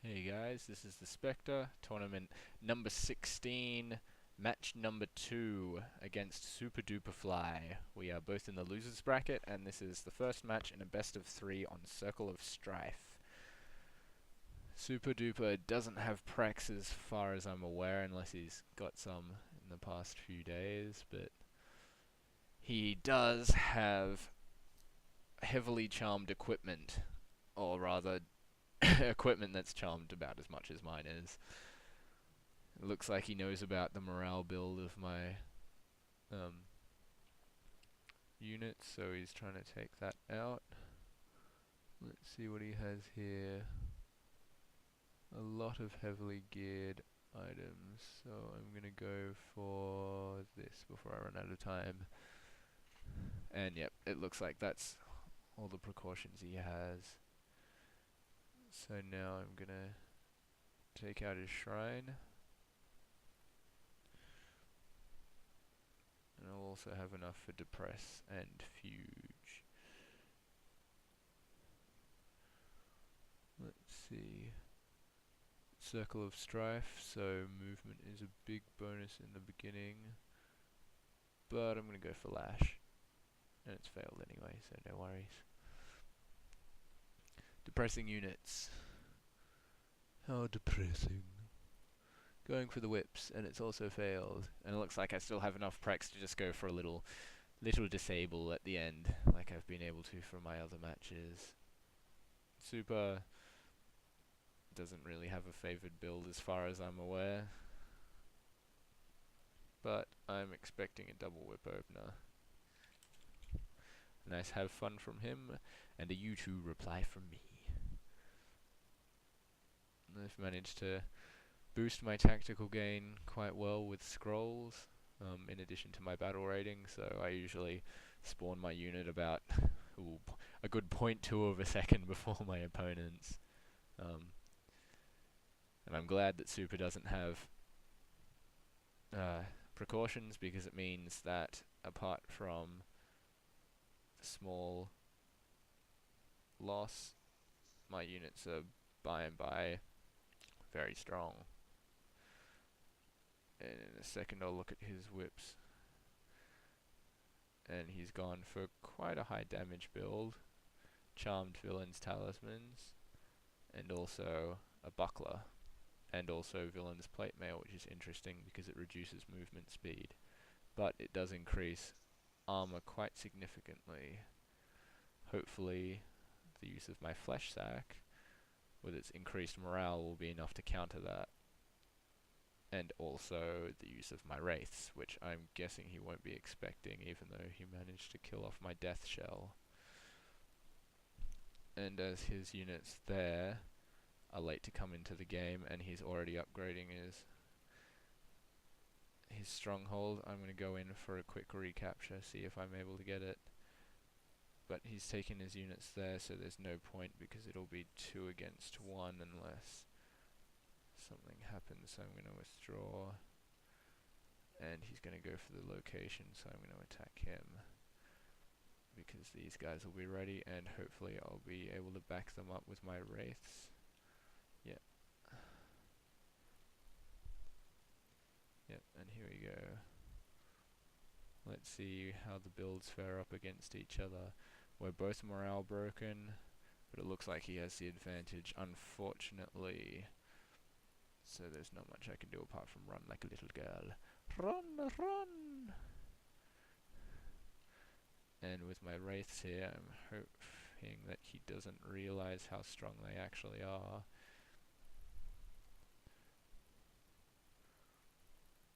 Hey guys, this is the Spectre, tournament number 16, match number 2 against SupaDupaFly. We are both in the losers bracket, and this is the first match in a best of 3 on Circle of Strife. SupaDupa doesn't have prex as far as I'm aware, unless he's got some in the past few days, but he does have heavily charmed equipment, or rather equipment that's charmed about as much as mine is. It looks like he knows about the morale build of my units, so he's trying to take that out. Let's see what he has here. A lot of heavily geared items, so I'm gonna go for this before I run out of time. And yep, it looks like that's all the precautions he has. So now I'm gonna take out his shrine. And I'll also have enough for depress and fuge. Let's see. Circle of Strife, so movement is a big bonus in the beginning. But I'm going to go for Lash. And it's failed anyway, so no worries. Depressing units. How depressing. Going for the whips, and it's also failed. And it looks like I still have enough prex to just go for a little disable at the end, like I've been able to for my other matches. Super doesn't really have a favored build as far as I'm aware, but I'm expecting a double whip opener. A nice have fun from him, and a U2 reply from me. I've managed to boost my tactical gain quite well with scrolls, in addition to my battle rating, so I usually spawn my unit about a good 0.2 of a second before my opponents. And I'm glad that Super doesn't have precautions, because it means that apart from the small loss, my units are by and by very strong. And in a second I'll look at his whips. And he's gone for quite a high damage build. Charmed Villain's Talismans, and also a Buckler, and also Villain's Plate Mail, which is interesting because it reduces movement speed, but it does increase armor quite significantly. Hopefully the use of my Flesh Sack with its increased morale will be enough to counter that. And also the use of my Wraiths, which I'm guessing he won't be expecting, even though he managed to kill off my Death Shell. And as his units there are late to come into the game, and he's already upgrading his stronghold, I'm going to go in for a quick recapture, see if I'm able to get it. But he's taken his units there, so there's no point, because it'll be 2 against 1 unless something happens. So I'm going to withdraw, and he's going to go for the location, so I'm going to attack him, because these guys will be ready, and hopefully I'll be able to back them up with my Wraiths. Yep. Yep, and here we go. Let's see how the builds fare up against each other. We're both morale broken, but it looks like he has the advantage, unfortunately. So there's not much I can do apart from run like a little girl. Run, run! And with my Wraiths here, I'm hoping that he doesn't realize how strong they actually are.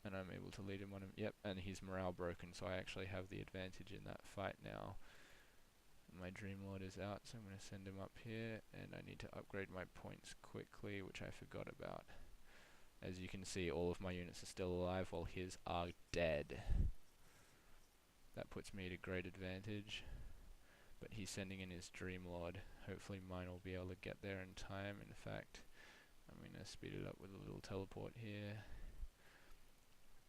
And I'm able to lead him on him. Yep, and he's morale broken, so I actually have the advantage in that fight now. My Dreamlord is out, so I'm going to send him up here, and I need to upgrade my points quickly, which I forgot about. As you can see, all of my units are still alive while his are dead. That puts me at a great advantage. But he's sending in his Dreamlord. Hopefully mine will be able to get there in time. In fact, I'm going to speed it up with a little teleport here.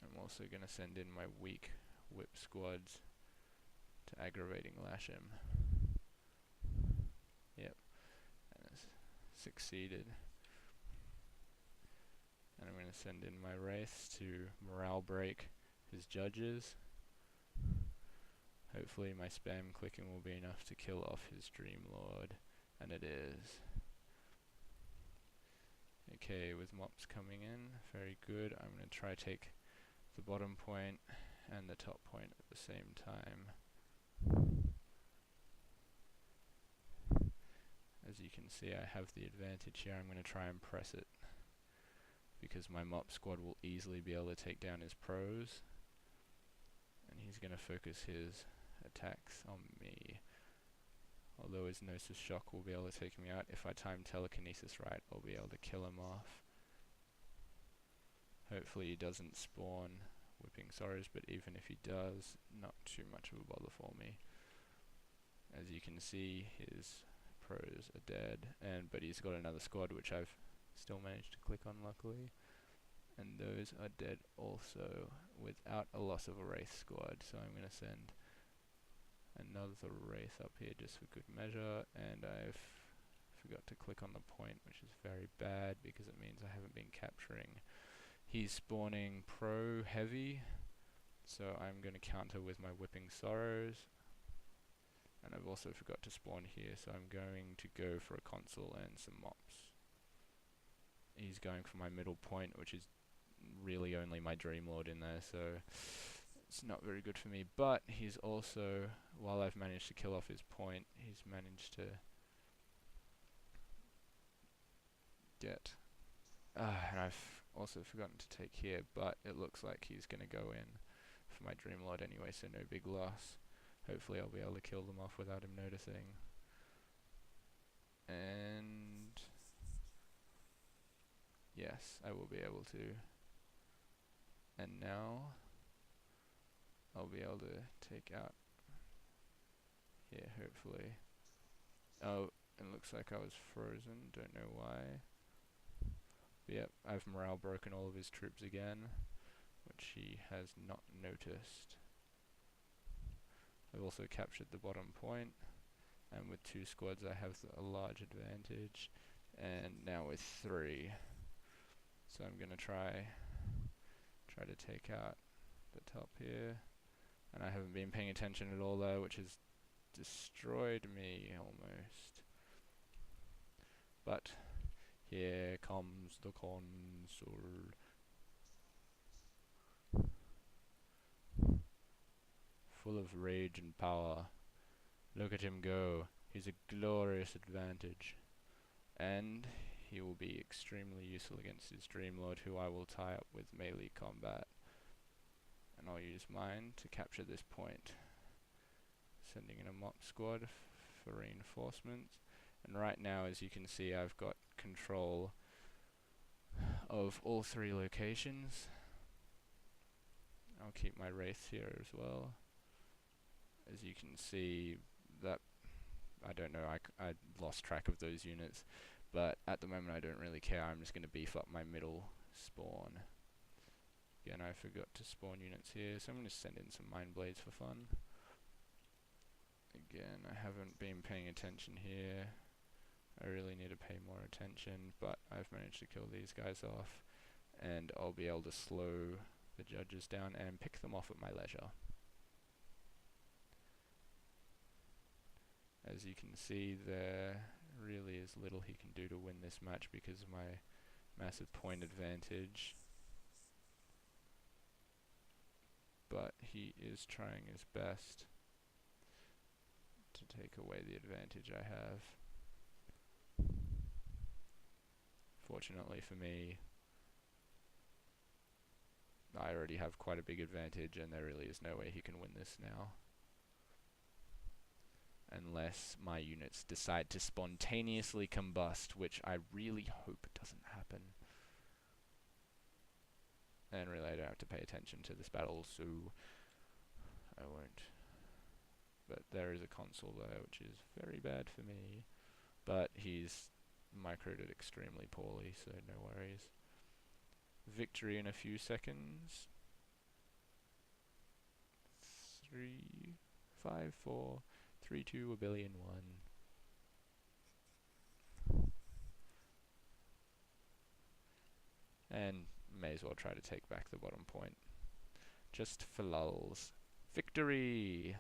I'm also going to send in my weak whip squads to aggravating lash him. Yep, and it's succeeded. to send in my wraiths to morale break his judges. Hopefully my spam clicking will be enough to kill off his Dreamlord, and it is. Okay, with mops coming in, very good. I'm going to try take the bottom point and the top point at the same time. As you can see, I have the advantage here. I'm going to try and press it, because my mop squad will easily be able to take down his pros, and he's going to focus his attacks on me. Although his Gnosis Shock will be able to take me out, if I time Telekinesis right, I'll be able to kill him off. Hopefully he doesn't spawn Whipping Sorrows, but even if he does, not too much of a bother for me. As you can see, his pros are dead, but he's got another squad which I've still managed to click on, luckily. And those are dead also, without a loss of a Wraith squad, so I'm going to send another Wraith up here just for good measure, and I've forgot to click on the point, which is very bad because it means I haven't been capturing. He's spawning pro heavy, so I'm going to counter with my Whipping Sorrows, and I've also forgot to spawn here, so I'm going to go for a console and some mops. He's going for my middle point, which is really only my Dreamlord in there, so it's not very good for me. But he's also, while I've managed to kill off his point, he's managed to get, and I've also forgotten to take here, but it looks like he's going to go in for my Dreamlord anyway, so no big loss. Hopefully I'll be able to kill them off without him noticing. And yes, I will be able to. And now I'll be able to take out here, hopefully. Oh, it looks like I was frozen, don't know why. But yep, I've morale broken all of his troops again, which he has not noticed. I've also captured the bottom point, and with 2 squads I have a large advantage, and now with 3. So I'm going to try to take out the top here, and I haven't been paying attention at all though, which has destroyed me almost. But here comes the console. Full of rage and power. Look at him go. He's a glorious advantage. And he will be extremely useful against his Dreamlord, who I will tie up with melee combat. And I'll use mine to capture this point. Sending in a mop squad for reinforcements. And right now, as you can see, I've got control of all 3 locations. I'll keep my Wraiths here as well. As you can see, that I don't know, I lost track of those units, but at the moment I don't really care. I'm just going to beef up my middle spawn. Again, I forgot to spawn units here, so I'm going to send in some Mind Blades for fun. Again, I haven't been paying attention here. I really need to pay more attention, but I've managed to kill these guys off, and I'll be able to slow the judges down and pick them off at my leisure. As you can see, there really is little he can do to win this match because of my massive point advantage. But he is trying his best to take away the advantage I have. Fortunately for me, I already have quite a big advantage, and there really is no way he can win this now. Unless my units decide to spontaneously combust, which I really hope doesn't happen. And really I don't have to pay attention to this battle, so I won't. But there is a console there, which is very bad for me. But he's microed it extremely poorly, so no worries. Victory in a few seconds. 3, 5, 4... 3, 2, a billion, 1. And may as well try to take back the bottom point. Just for lulz. Victory!